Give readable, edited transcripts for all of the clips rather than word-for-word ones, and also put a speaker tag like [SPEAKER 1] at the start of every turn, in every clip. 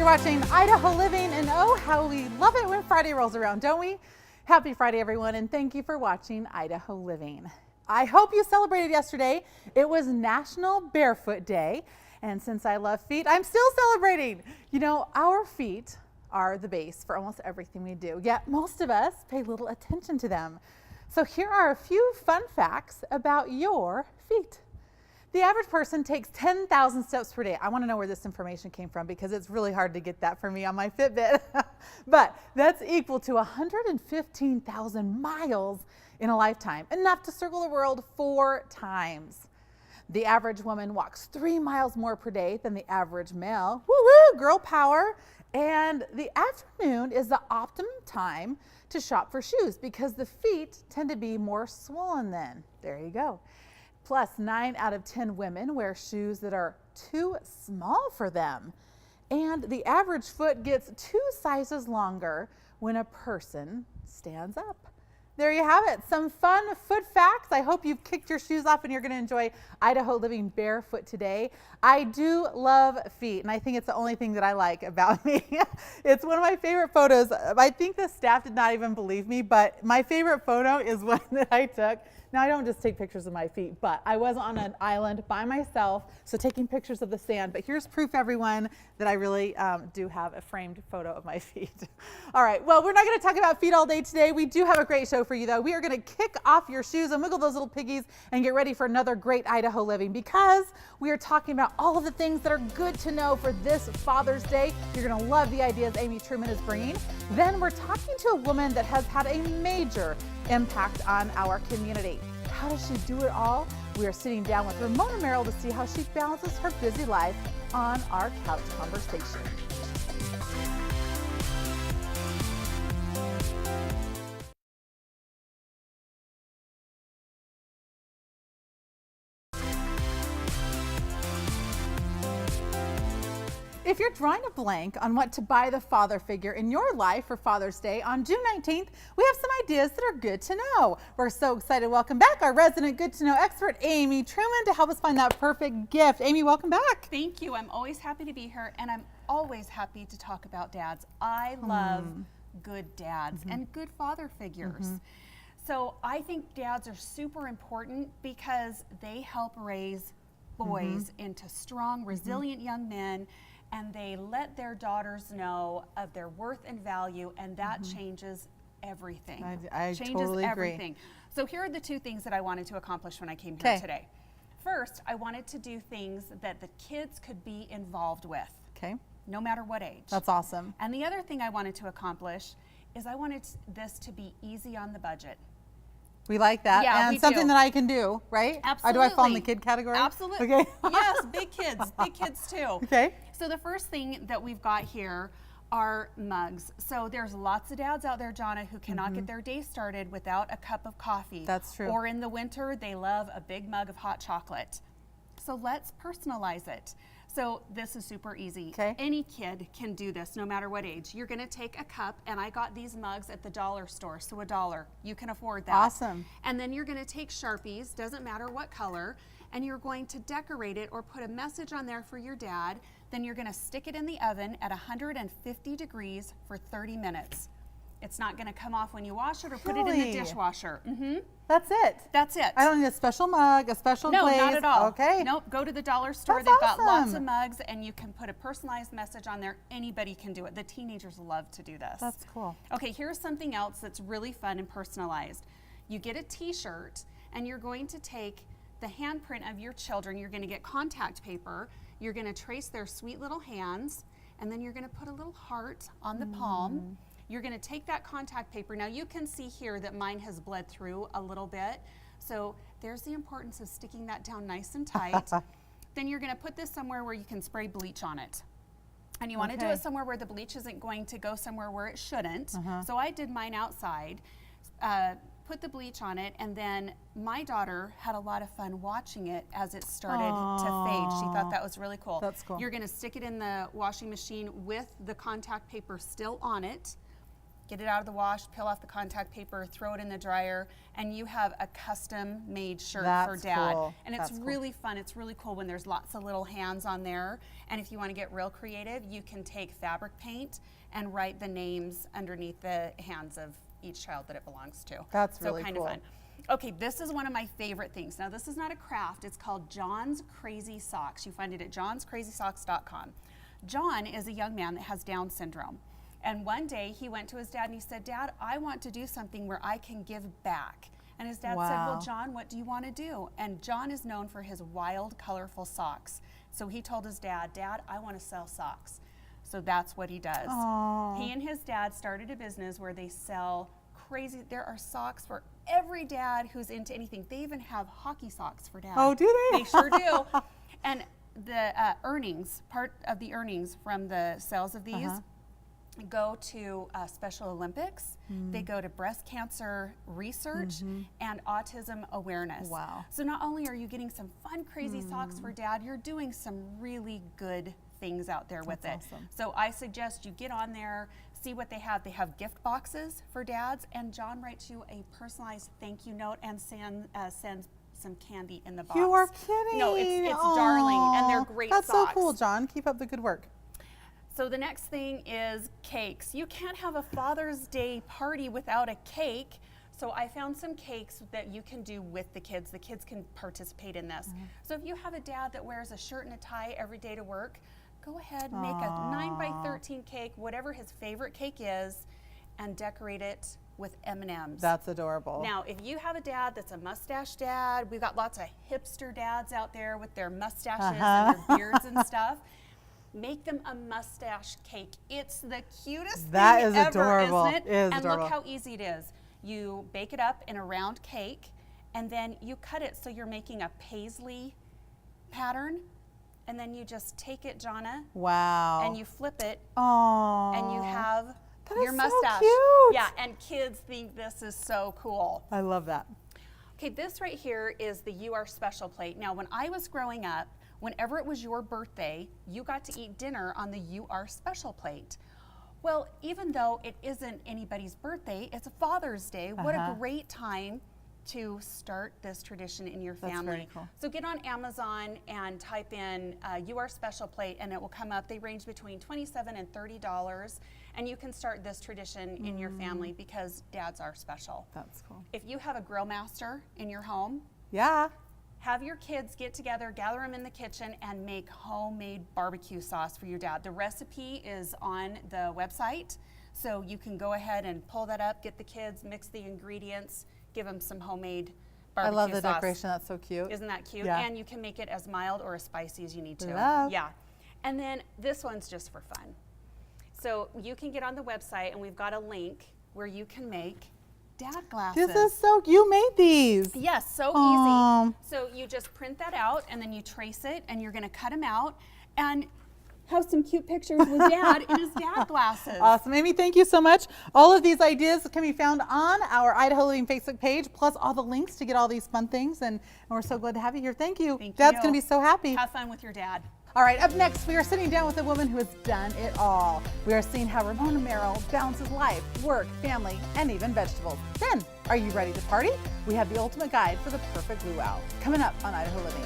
[SPEAKER 1] You're watching Idaho Living, and oh, how we love it when Friday rolls around, don't we? Happy Friday, everyone, and thank you for watching Idaho Living. I hope you celebrated yesterday. It was National Barefoot Day, and since I love feet, I'm still celebrating. You know, our feet are the base for almost everything we do, yet most of us pay little attention to them. So here are a few fun facts about your feet. The average person takes 10,000 steps per day. I want to know where this information came from because it's really hard to get that for me on my Fitbit. But that's equal to 115,000 miles in a lifetime, enough to circle the world 4 times. The average woman walks 3 miles more per day than the average male. Woo-woo, girl power. And the afternoon is the optimum time to shop for shoes because the feet tend to be more swollen then. There you go. Plus, 9 out of 10 women wear shoes that are too small for them. And the average foot gets 2 sizes longer when a person stands up. There you have it, some fun foot facts. I hope you've kicked your shoes off and you're going to enjoy Idaho Living barefoot today. I do love feet, and I think it's the only thing that I like about me. It's one of my favorite photos. I think the staff did not even believe me, but my favorite photo is one that I took. Now, I don't just take pictures of my feet, but I was on an island by myself, so taking pictures of the sand. But here's proof, everyone, that I really do have a framed photo of my feet. All right, well, we're not going to talk about feet all day today. We do have a great show for you, though. We are going to kick off your shoes and wiggle those little piggies and get ready for another great Idaho Living because we are talking about all of the things that are good to know for this Father's Day. You're going to love the ideas Amy Truman is bringing. Then we're talking to a woman that has had a major impact on our community. How does she do it all? We are sitting down with Ramona Merrill to see how she balances her busy life on our couch conversation. If you're drawing a blank on what to buy the father figure in your life for Father's Day on June 19th, we have some ideas that are good to know. We're so excited to welcome back our resident good to know expert, Amy Truman, to help us find that perfect gift. Amy, welcome back.
[SPEAKER 2] Thank you. I'm always happy to be here, and I'm always happy to talk about dads. I love good dads and good father figures. So I think dads are super important because they help raise boys into strong, resilient young men, and they let their daughters know of their worth and value, and that changes everything.
[SPEAKER 1] I
[SPEAKER 2] changes
[SPEAKER 1] totally
[SPEAKER 2] everything.
[SPEAKER 1] agree.
[SPEAKER 2] So here are the 2 things that I wanted to accomplish when I came here today. First, I wanted to do things that the kids could be involved with, no matter what age.
[SPEAKER 1] That's awesome.
[SPEAKER 2] And the other thing I wanted to accomplish is I wanted this to be easy on the budget.
[SPEAKER 1] We like that.
[SPEAKER 2] Yeah,
[SPEAKER 1] and
[SPEAKER 2] we
[SPEAKER 1] something
[SPEAKER 2] do.
[SPEAKER 1] that I can do, right?
[SPEAKER 2] Absolutely.
[SPEAKER 1] Do I fall in the kid category?
[SPEAKER 2] Absolutely.
[SPEAKER 1] Okay.
[SPEAKER 2] Yes, big kids too.
[SPEAKER 1] Okay.
[SPEAKER 2] So the first thing that we've got here are mugs. So there's lots of dads out there, Jonna, who cannot get their day started without a cup of coffee.
[SPEAKER 1] That's true.
[SPEAKER 2] Or in the winter, they love a big mug of hot chocolate. So let's personalize it. So this is super easy. Any kid can do this, no matter what age. You're gonna take a cup, and I got these mugs at the dollar store, so $1. You can afford that.
[SPEAKER 1] Awesome.
[SPEAKER 2] And then you're gonna take Sharpies, doesn't matter what color, and you're going to decorate it or put a message on there for your dad. Then you're gonna stick it in the oven at 150 degrees for 30 minutes. It's not gonna come off when you wash it or put it in the dishwasher.
[SPEAKER 1] That's it.
[SPEAKER 2] That's it.
[SPEAKER 1] I don't need a special mug, a special glaze.
[SPEAKER 2] No, not at all.
[SPEAKER 1] Okay.
[SPEAKER 2] Nope, go to the dollar store.
[SPEAKER 1] That's
[SPEAKER 2] They've got lots
[SPEAKER 1] awesome.
[SPEAKER 2] of mugs, and you can put a personalized message on there. Anybody can do it. The teenagers love to do this.
[SPEAKER 1] That's cool.
[SPEAKER 2] Okay, here's something else that's really fun and personalized. You get a t-shirt, and you're going to take the handprint of your children. You're going to get contact paper. You're going to trace their sweet little hands, and then you're going to put a little heart on the palm. You're going to take that contact paper. Now you can see here that mine has bled through a little bit. So there's the importance of sticking that down nice and tight. Then you're going to put this somewhere where you can spray bleach on it. And you want to do it somewhere where the bleach isn't going to go somewhere where it shouldn't. So I did mine outside, put the bleach on it, and then my daughter had a lot of fun watching it as it started to fade. She thought that was really cool.
[SPEAKER 1] That's cool.
[SPEAKER 2] You're going to stick it in the washing machine with the contact paper still on it. get it out of the wash, peel off the contact paper, throw it in the dryer, and you have a custom made shirt for Dad.
[SPEAKER 1] Cool.
[SPEAKER 2] And it's really fun. It's really cool when there's lots of little hands on there. And if you want to get real creative, you can take fabric paint and write the names underneath the hands of each child that it belongs to.
[SPEAKER 1] That's really
[SPEAKER 2] kind
[SPEAKER 1] cool.
[SPEAKER 2] of fun. Okay, this is one of my favorite things. Now, this is not a craft. It's called John's Crazy Socks. You find it at johnscrazysocks.com. John is a young man that has Down syndrome. And one day he went to his dad and he said, Dad, I want to do something where I can give back. And his dad said, well, John, what do you want to do? And John is known for his wild, colorful socks. So he told his dad, Dad, I want to sell socks. So that's what he does.
[SPEAKER 1] Aww.
[SPEAKER 2] He and his dad started a business where they sell crazy, there are socks for every dad who's into anything. They even have hockey socks for Dad.
[SPEAKER 1] Oh, do they?
[SPEAKER 2] They sure do. And the part of the earnings from the sales of these go to Special Olympics. They go to breast cancer research and autism awareness.
[SPEAKER 1] Wow.
[SPEAKER 2] So not only are you getting some fun, crazy socks for Dad, you're doing some really good things out there with it.
[SPEAKER 1] Awesome.
[SPEAKER 2] So I suggest you get on there, see what they have. They have gift boxes for dads, and John writes you a personalized thank you note and sends some candy in the box.
[SPEAKER 1] You are kidding.
[SPEAKER 2] No, it's darling, and they're great
[SPEAKER 1] That's
[SPEAKER 2] socks.
[SPEAKER 1] so cool, John. Keep up the good work.
[SPEAKER 2] So the next thing is cakes. You can't have a Father's Day party without a cake. So I found some cakes that you can do with the kids. The kids can participate in this. So if you have a dad that wears a shirt and a tie every day to work, go ahead and make a 9x13 cake, whatever his favorite cake is, and decorate it with M&Ms.
[SPEAKER 1] That's adorable.
[SPEAKER 2] Now, if you have a dad that's a mustache dad, we've got lots of hipster dads out there with their mustaches and their beards and stuff. Make them a mustache cake. It's the cutest thing ever,
[SPEAKER 1] adorable.
[SPEAKER 2] isn't it?
[SPEAKER 1] It is
[SPEAKER 2] and
[SPEAKER 1] adorable.
[SPEAKER 2] look how easy it is. You bake it up in a round cake, and then you cut it so you're making a paisley pattern, and then you just take it, Jonna,
[SPEAKER 1] Wow.
[SPEAKER 2] and you flip it,
[SPEAKER 1] Aww.
[SPEAKER 2] and you have
[SPEAKER 1] That
[SPEAKER 2] your
[SPEAKER 1] is
[SPEAKER 2] mustache.
[SPEAKER 1] So cute.
[SPEAKER 2] Yeah, and kids think this is so cool.
[SPEAKER 1] I love that.
[SPEAKER 2] Okay, this right here is the You Are Special plate. Now, when I was growing up, whenever it was your birthday, you got to eat dinner on the You Are Special plate. Well, even though it isn't anybody's birthday, it's a Father's Day. What a great time to start this tradition in your family.
[SPEAKER 1] That's very cool.
[SPEAKER 2] So get on Amazon and type in You Are Special plate, and it will come up. They range between $27 and $30, and you can start this tradition in your family because dads are special.
[SPEAKER 1] That's cool.
[SPEAKER 2] If you have a grill master in your home,
[SPEAKER 1] Yeah.
[SPEAKER 2] have your kids get together, gather them in the kitchen, and make homemade barbecue sauce for your dad. The recipe is on the website, so you can go ahead and pull that up, get the kids, mix the ingredients, give them some homemade barbecue sauce.
[SPEAKER 1] I love the decoration. That's so cute.
[SPEAKER 2] Isn't that cute?
[SPEAKER 1] Yeah.
[SPEAKER 2] And you can make it as mild or as spicy as you need to.
[SPEAKER 1] Love.
[SPEAKER 2] Yeah. And then this one's just for fun. So you can get on the website, and we've got a link where you can make dad glasses.
[SPEAKER 1] This is so, you made these.
[SPEAKER 2] Yes, so
[SPEAKER 1] Aww.
[SPEAKER 2] easy. So you just print that out, and then you trace it, and you're going to cut them out and have some cute pictures with Dad in his dad glasses.
[SPEAKER 1] Awesome. Amy, thank you so much. All of these ideas can be found on our Idaho Living Facebook page, plus all the links to get all these fun things. And we're so glad to have you here. Thank you.
[SPEAKER 2] Thank
[SPEAKER 1] Dad's
[SPEAKER 2] you.
[SPEAKER 1] going to be so happy.
[SPEAKER 2] Have fun with your dad.
[SPEAKER 1] All right, up next, we are sitting down with a woman who has done it all. We are seeing how Ramona Merrill balances life, work, family, and even vegetables. Then, are you ready to party? We have the ultimate guide for the perfect luau. Coming up on Idaho Living.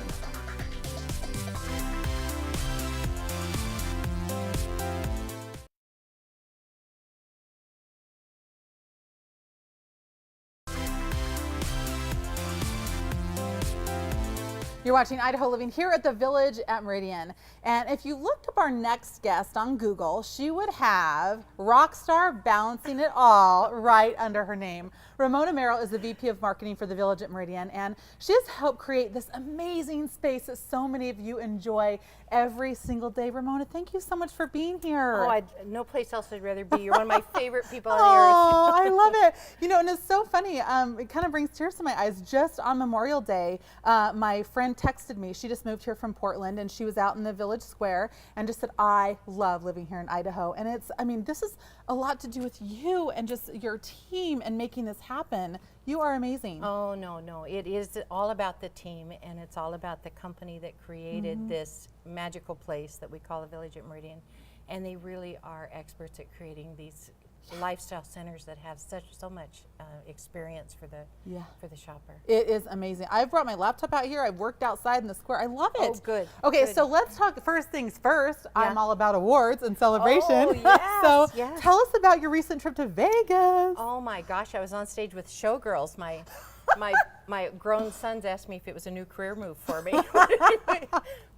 [SPEAKER 1] You're watching Idaho Living here at the Village at Meridian. And if you looked up our next guest on Google, she would have Rockstar Balancing It All right under her name. Ramona Merrill is the VP of Marketing for the Village at Meridian, and she has helped create this amazing space that so many of you enjoy every single day. Ramona, thank you so much for being here.
[SPEAKER 3] Oh, no place else I'd rather be. You're one of my favorite people on the
[SPEAKER 1] Oh,
[SPEAKER 3] earth.
[SPEAKER 1] I love it. You know, and it's so funny. It kind of brings tears to my eyes. Just on Memorial Day, my friend texted me. She just moved here from Portland, and she was out in the Village Square and just said, I love living here in Idaho. And it's, I mean, this is a lot to do with you and just your team and making this happen. You are amazing.
[SPEAKER 3] Oh, no. It is all about the team, and it's all about the company that created this magical place that we call the Village at Meridian. And they really are experts at creating these lifestyle centers that have so much experience for the shopper.
[SPEAKER 1] It is amazing. I've brought my laptop out here. I've worked outside in the square. I love it.
[SPEAKER 3] Oh, good.
[SPEAKER 1] Okay,
[SPEAKER 3] good.
[SPEAKER 1] so let's talk first things first.
[SPEAKER 3] Yeah.
[SPEAKER 1] I'm all about awards and celebration.
[SPEAKER 3] Oh, yes,
[SPEAKER 1] So
[SPEAKER 3] yes.
[SPEAKER 1] tell us about your recent trip to Vegas.
[SPEAKER 3] Oh my gosh, I was on stage with Showgirls. My grown sons asked me if it was a new career move for me.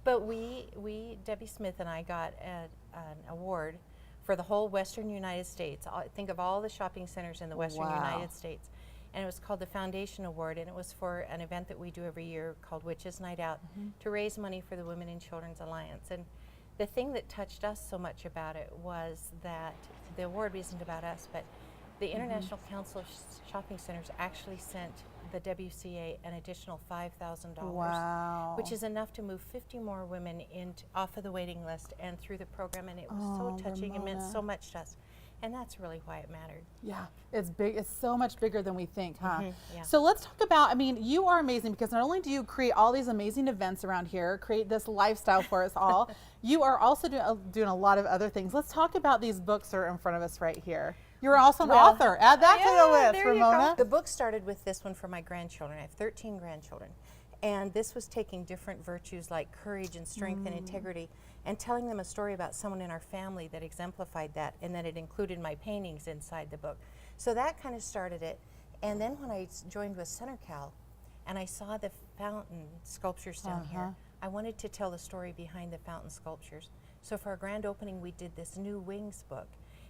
[SPEAKER 3] But Debbie Smith and I got an award for the whole Western United States. Think of all the shopping centers in the Western United States. And it was called the Foundation Award, and it was for an event that we do every year called Witches Night Out to raise money for the Women and Children's Alliance. And the thing that touched us so much about it was that the award isn't about us, but the International Council of Shopping Centers actually sent the WCA an additional $5,000,
[SPEAKER 1] Wow.
[SPEAKER 3] which is enough to move 50 more women off of the waiting list and through the program, and it was so touching and meant so much to us. And that's really why it mattered.
[SPEAKER 1] Yeah, it's big. It's so much bigger than we think, huh?
[SPEAKER 3] Yeah.
[SPEAKER 1] So let's talk about, I mean, you are amazing because not only do you create all these amazing events around here, create this lifestyle for us all, you are also doing a lot of other things. Let's talk about these books that are in front of us right here. You're also an author. Add that to the list,
[SPEAKER 3] there you
[SPEAKER 1] Ramona.
[SPEAKER 3] go. The book started with this one for my grandchildren. I have 13 grandchildren. And this was taking different virtues like courage and strength and integrity and telling them a story about someone in our family that exemplified that, and then it included my paintings inside the book. So that kind of started it. And then when I joined with CenterCal and I saw the fountain sculptures down here, I wanted to tell the story behind the fountain sculptures. So for our grand opening, we did this new Wings book.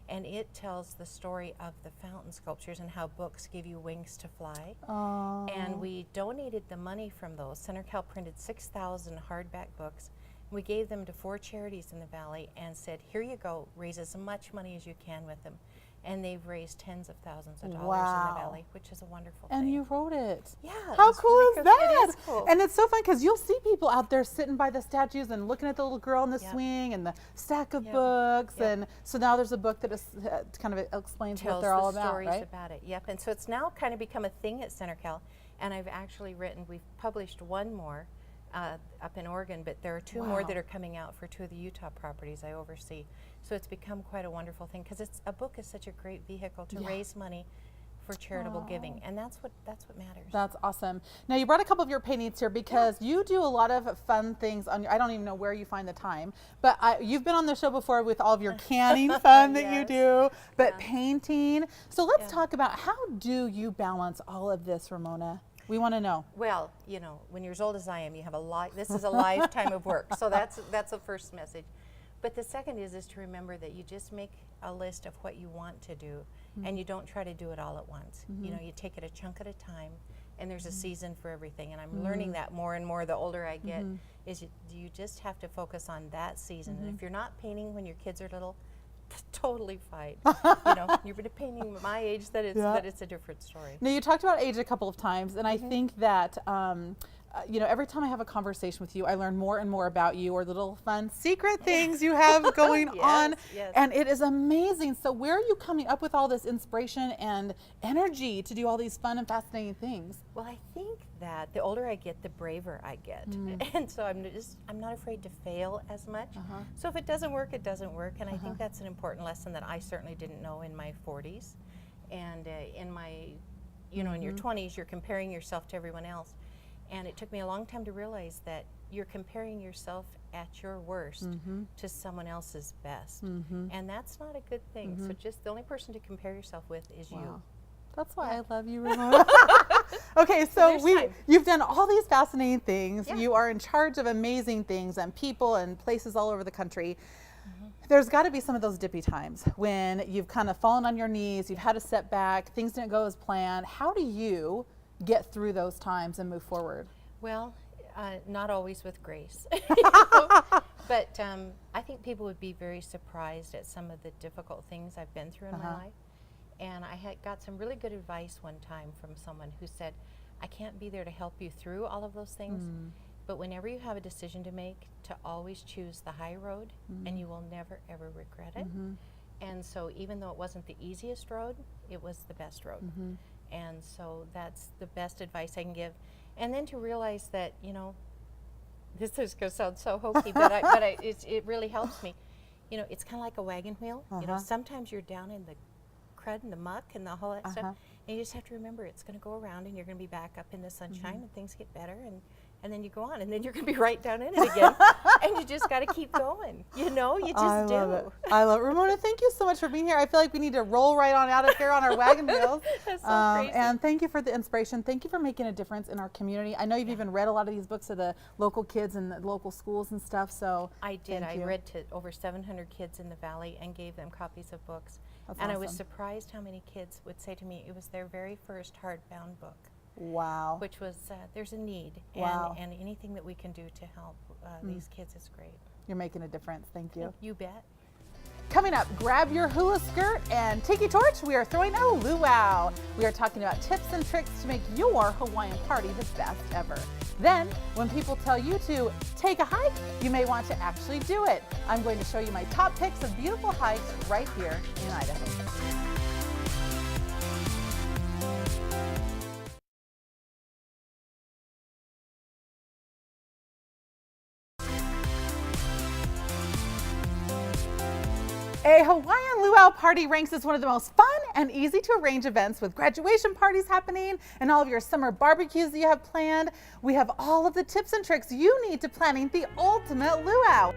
[SPEAKER 3] And it tells the story of the fountain sculptures and how books give you wings to fly.
[SPEAKER 1] Oh.
[SPEAKER 3] And we donated the money from those. CenterCal printed 6,000 hardback books. We gave them to 4 charities in the Valley and said, here you go, raise as much money as you can with them. And they've raised tens of thousands of dollars in the Valley, which is a wonderful thing.
[SPEAKER 1] And you wrote it.
[SPEAKER 3] Yeah.
[SPEAKER 1] How
[SPEAKER 3] it's
[SPEAKER 1] cool
[SPEAKER 3] really
[SPEAKER 1] is
[SPEAKER 3] cool.
[SPEAKER 1] that?
[SPEAKER 3] It is cool.
[SPEAKER 1] And it's so fun because you'll see people out there sitting by the statues and looking at the little girl in the swing and the stack of books. And so now there's a book that is, kind of explains what they're all about,
[SPEAKER 3] stories
[SPEAKER 1] right?
[SPEAKER 3] about it. Yep. And so it's now kind of become a thing at CenterCal. And I've actually we've published one more up in Oregon, but there are 2 more that are coming out for 2 of the Utah properties I oversee. So it's become quite a wonderful thing because a book is such a great vehicle to raise money for charitable giving, and that's what matters.
[SPEAKER 1] That's awesome. Now you brought a couple of your paintings here because you do a lot of fun things on your, I don't even know where you find the time, but you've been on the show before with all of your canning fun that you do, but painting. So let's talk about, how do you balance all of this, Ramona? We want to know.
[SPEAKER 3] Well, you know, when you're as old as I am, you have this is a lifetime of work. So that's the first message. But the second is to remember that you just make a list of what you want to do, and you don't try to do it all at once. You know, you take it a chunk at a time, and there's a season for everything. And I'm learning that more and more the older I get, is you just have to focus on that season. And if you're not painting when your kids are little, totally fine. You know, you're painting my age, that it's a different story.
[SPEAKER 1] Now you talked about age a couple of times, and I think that you know, every time I have a conversation with you, I learn more and more about you, or little fun secret things you have going on.
[SPEAKER 3] Yes.
[SPEAKER 1] And it is amazing. So where are you coming up with all this inspiration and energy to do all these fun and fascinating things?
[SPEAKER 3] Well, I think that the older I get, the braver I get. And so I'm not afraid to fail as much. So if it doesn't work, it doesn't work. And I think that's an important lesson that I certainly didn't know in my 40s. And in my, you know, in your 20s, you're comparing yourself to everyone else. And it took me a long time to realize that you're comparing yourself at your worst to someone else's best. And that's not a good thing. So just the only person to compare yourself with is you.
[SPEAKER 1] That's why I love you, Ramona. Okay, so you've done all these fascinating things. You are in charge of amazing things and people and places all over the country. There's got to be some of those dippy times when you've kind of fallen on your knees, you've had a setback, things didn't go as planned. How do you get through those times and move forward?
[SPEAKER 3] Well, not always with grace. But I think people would be very surprised at some of the difficult things I've been through in my life. And I had got some really good advice one time from someone who said, I can't be there to help you through all of those things, but whenever you have a decision to make, to always choose the high road, and you will never ever regret it. And so even though it wasn't the easiest road, it was the best road. And so that's the best advice I can give. And then to realize that, you know, this is going to sound so hokey, but it really helps me. You know, it's kind of like a wagon wheel. You know, sometimes you're down in the crud and the muck and the whole that stuff. And you just have to remember it's going to go around and you're going to be back up in the sunshine and things get better and then you go on and then you're going to be right down in it again. And you just got to keep going. You know, you just do.
[SPEAKER 1] Love it. I love it. Ramona, thank you so much for being here. I feel like we need to roll right on out of here on our wagon wheels.
[SPEAKER 3] That's so crazy.
[SPEAKER 1] And thank you for the inspiration. Thank you for making a difference in our community. I know you've even read a lot of these books to the local kids and the local schools and stuff. So
[SPEAKER 3] I did.
[SPEAKER 1] thank
[SPEAKER 3] I
[SPEAKER 1] you.
[SPEAKER 3] read to over 700 kids in the valley and gave them copies of books.
[SPEAKER 1] That's
[SPEAKER 3] and I was
[SPEAKER 1] awesome.
[SPEAKER 3] surprised how many kids would say to me it was their very first hardbound book.
[SPEAKER 1] Wow.
[SPEAKER 3] Which was, there's a need.
[SPEAKER 1] Wow.
[SPEAKER 3] And anything that we can do to help these kids is great.
[SPEAKER 1] You're making a difference. Thank you.
[SPEAKER 3] You bet.
[SPEAKER 1] Coming up, grab your hula skirt and tiki torch. We are throwing a luau. We are talking about tips and tricks to make your Hawaiian party the best ever. Then, when people tell you to take a hike, you may want to actually do it. I'm going to show you my top picks of beautiful hikes right here in Idaho. A Hawaiian luau party ranks as one of the most fun and easy to arrange events with graduation parties happening and all of your summer barbecues that you have planned. We have all of the tips and tricks you need to planning the ultimate luau.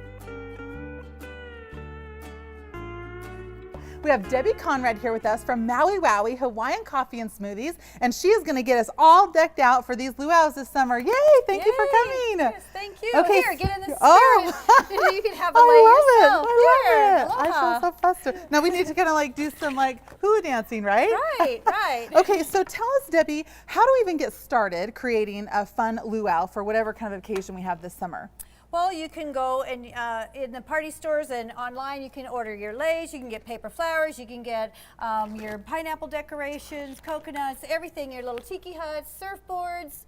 [SPEAKER 1] We have Debbie Conrad here with us from Maui Wowi Hawaiian Coffee and Smoothies, and she is going to get us all decked out for these luau's this summer. Yay! Thank you for coming.
[SPEAKER 4] Yes, thank you.
[SPEAKER 1] Okay.
[SPEAKER 4] Here, get in the spirit.
[SPEAKER 1] Oh.
[SPEAKER 4] You can have a lay yourself.
[SPEAKER 1] I love it. I
[SPEAKER 4] Aloha.
[SPEAKER 1] feel so flustered. Now we need to kind of like do some like hula dancing, right?
[SPEAKER 4] Right, right.
[SPEAKER 1] Okay, so tell us, Debbie, how do we even get started creating a fun luau for whatever kind of occasion we have this summer?
[SPEAKER 4] Well, you can go and in the party stores and online you can order your leis, you can get paper flowers, you can get your pineapple decorations, coconuts, everything, your little tiki huts, surfboards,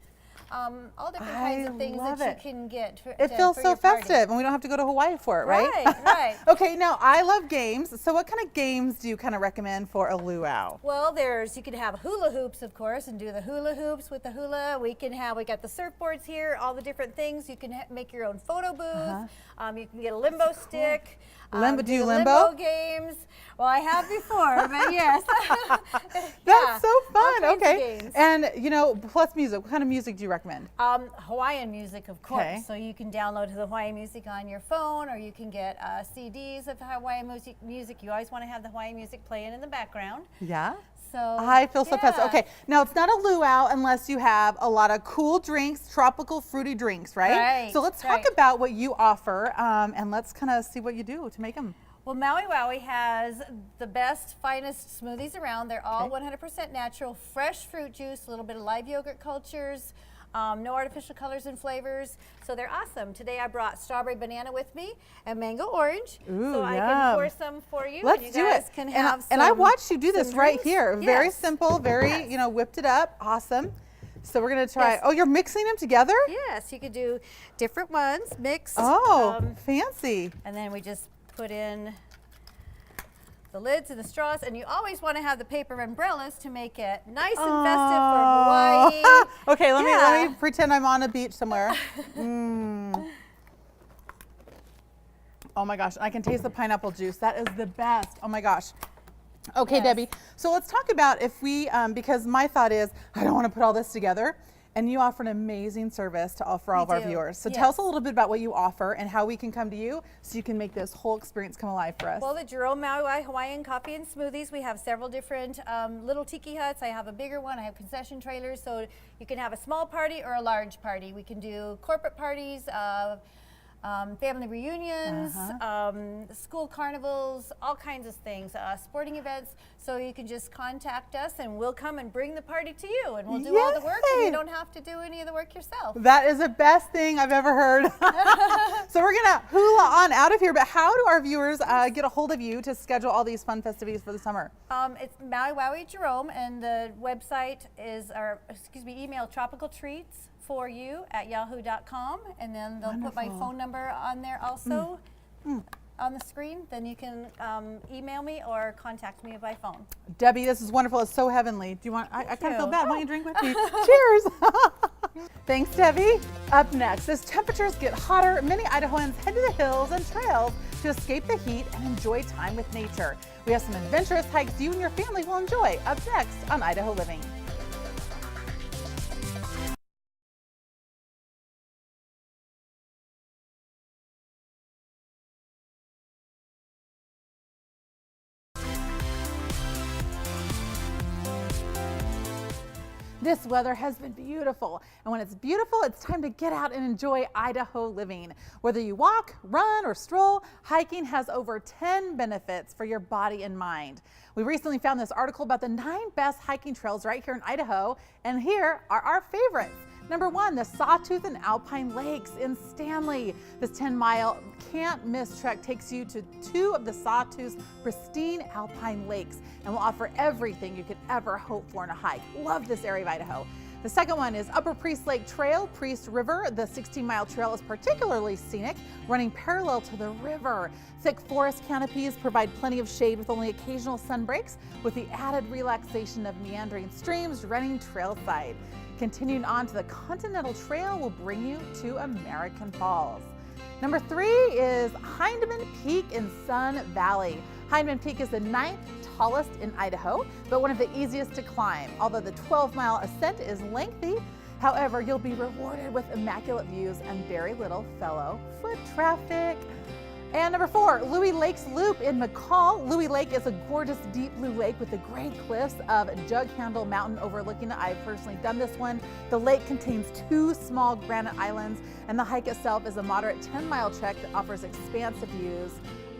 [SPEAKER 4] all different kinds of things
[SPEAKER 1] love
[SPEAKER 4] that
[SPEAKER 1] it.
[SPEAKER 4] you can get
[SPEAKER 1] It feels
[SPEAKER 4] for
[SPEAKER 1] so
[SPEAKER 4] your party.
[SPEAKER 1] festive, and we don't have to go to Hawaii for it, right?
[SPEAKER 4] Right, right.
[SPEAKER 1] Okay, now I love games. So what kind of games do you kind of recommend for a luau?
[SPEAKER 4] Well, you can have hula hoops, of course, and do the hula hoops with the hula. We got the surfboards here, all the different things. You can make your own photo booth. You can get a limbo stick.
[SPEAKER 1] Do you
[SPEAKER 4] the
[SPEAKER 1] limbo?
[SPEAKER 4] games. Well, I have before, but yes.
[SPEAKER 1] That's so
[SPEAKER 4] all
[SPEAKER 1] fun.
[SPEAKER 4] kinds of
[SPEAKER 1] Okay.
[SPEAKER 4] games.
[SPEAKER 1] And you know, plus music. What kind of music do you recommend?
[SPEAKER 4] Hawaiian music, of course.
[SPEAKER 1] Okay.
[SPEAKER 4] So you can download the Hawaiian music on your phone, or you can get CDs of Hawaiian music. You always want to have the Hawaiian music playing in the background.
[SPEAKER 1] Yeah.
[SPEAKER 4] So
[SPEAKER 1] I feel so festive.
[SPEAKER 4] yeah.
[SPEAKER 1] Okay, now it's not a luau unless you have a lot of cool drinks, tropical fruity drinks, right?
[SPEAKER 4] Right,
[SPEAKER 1] So let's talk
[SPEAKER 4] right.
[SPEAKER 1] about what you offer, and let's kind of see what you do to make them.
[SPEAKER 4] Well, Maui Wowi has the best, finest smoothies around. They're all 100% natural, fresh fruit juice, a little bit of live yogurt cultures, no artificial colors and flavors. So they're awesome. Today I brought strawberry banana with me and mango orange.
[SPEAKER 1] Ooh,
[SPEAKER 4] so I
[SPEAKER 1] yum.
[SPEAKER 4] can pour some for you.
[SPEAKER 1] Let's
[SPEAKER 4] and
[SPEAKER 1] do
[SPEAKER 4] you guys
[SPEAKER 1] it.
[SPEAKER 4] Can
[SPEAKER 1] And
[SPEAKER 4] have
[SPEAKER 1] I
[SPEAKER 4] some-
[SPEAKER 1] watched you do this
[SPEAKER 4] some
[SPEAKER 1] right
[SPEAKER 4] drinks.
[SPEAKER 1] here. Very
[SPEAKER 4] Yes.
[SPEAKER 1] simple, very,
[SPEAKER 4] Yes.
[SPEAKER 1] you know, whipped it up. Awesome. So we're going to try.
[SPEAKER 4] Yes.
[SPEAKER 1] Oh, you're mixing them together?
[SPEAKER 4] Yes, you could do different ones, mixed.
[SPEAKER 1] Oh, fancy.
[SPEAKER 4] And then we just put in the lids and the straws, and you always want to have the paper umbrellas to make it nice and festive for Hawaii.
[SPEAKER 1] Okay, let
[SPEAKER 4] Yeah.
[SPEAKER 1] me pretend I'm on a beach somewhere. Mm. Oh my gosh, I can taste the pineapple juice. That is the best. Oh my gosh. Okay,
[SPEAKER 4] Yes.
[SPEAKER 1] Debbie. So let's talk about if we, because my thought is, I don't want to put all this together. And you offer an amazing service to for all of our
[SPEAKER 4] do.
[SPEAKER 1] viewers. So tell us a
[SPEAKER 4] Yes.
[SPEAKER 1] little bit about what you offer and how we can come to you so you can make this whole experience come alive for us.
[SPEAKER 4] Well, the Jerome Maui Hawaiian Coffee and Smoothies, we have several different little tiki huts. I have a bigger one. I have concession trailers, so you can have a small party or a large party. We can do corporate parties, family reunions, school carnivals, all kinds of things, sporting events. So you can just contact us and we'll come and bring the party to you, and we'll do all the work, and
[SPEAKER 1] Yay.
[SPEAKER 4] you don't have to do any of the work yourself.
[SPEAKER 1] That is the best thing I've ever heard. So we're gonna hula on out of here, but how do our viewers get a hold of you to schedule all these fun festivities for the summer?
[SPEAKER 4] It's Maui Wowi Jerome, and the website is, email tropicaltreats4you@yahoo.com, and then they'll put my
[SPEAKER 1] Wonderful.
[SPEAKER 4] phone number on there also on the screen. Then you can email me or contact me by phone.
[SPEAKER 1] Debbie, this is wonderful. It's so heavenly. Do you want, I kind of feel
[SPEAKER 4] you.
[SPEAKER 1] bad. Why don't you drink with me? Cheers. Thanks, Debbie. Up next, as temperatures get hotter, many Idahoans head to the hills and trails to escape the heat and enjoy time with nature. We have some adventurous hikes you and your family will enjoy up next on Idaho Living. This weather has been beautiful, and when it's beautiful, it's time to get out and enjoy Idaho living. Whether you walk, run, or stroll, hiking has over 10 benefits for your body and mind. We recently found this article about the 9 best hiking trails right here in Idaho, and here are our favorites. Number 1, the Sawtooth and Alpine Lakes in Stanley. This 10-mile can't-miss trek takes you to 2 of the Sawtooth's pristine alpine lakes and will offer everything you could ever hope for in a hike. Love this area of Idaho. The second one is Upper Priest Lake Trail, Priest River. The 16-mile trail is particularly scenic, running parallel to the river. Thick forest canopies provide plenty of shade with only occasional sun breaks, with the added relaxation of meandering streams running trailside. Continuing on to the Continental Trail will bring you to American Falls. Number 3 is Hindman Peak in Sun Valley. Hindman Peak is the 9th tallest in Idaho, but one of the easiest to climb. Although the 12-mile ascent is lengthy, however, you'll be rewarded with immaculate views and very little fellow foot traffic. And number 4, Louie Lake's Loop in McCall. Louie Lake is a gorgeous deep blue lake with the great cliffs of Jug Handle Mountain overlooking it. I've personally done this one. The lake contains 2 small granite islands, and the hike itself is a moderate 10-mile trek that offers expansive views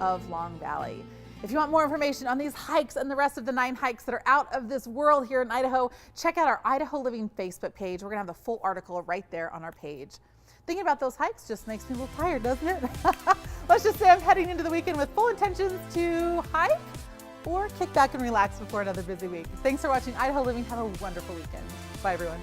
[SPEAKER 1] of Long Valley. If you want more information on these hikes and the rest of the 9 hikes that are out of this world here in Idaho, check out our Idaho Living Facebook page. We're gonna have the full article right there on our page. Thinking about those hikes just makes me a little tired, doesn't it? Let's just say I'm heading into the weekend with full intentions to hike or kick back and relax before another busy week. Thanks for watching Idaho Living. Have a wonderful weekend. Bye, everyone.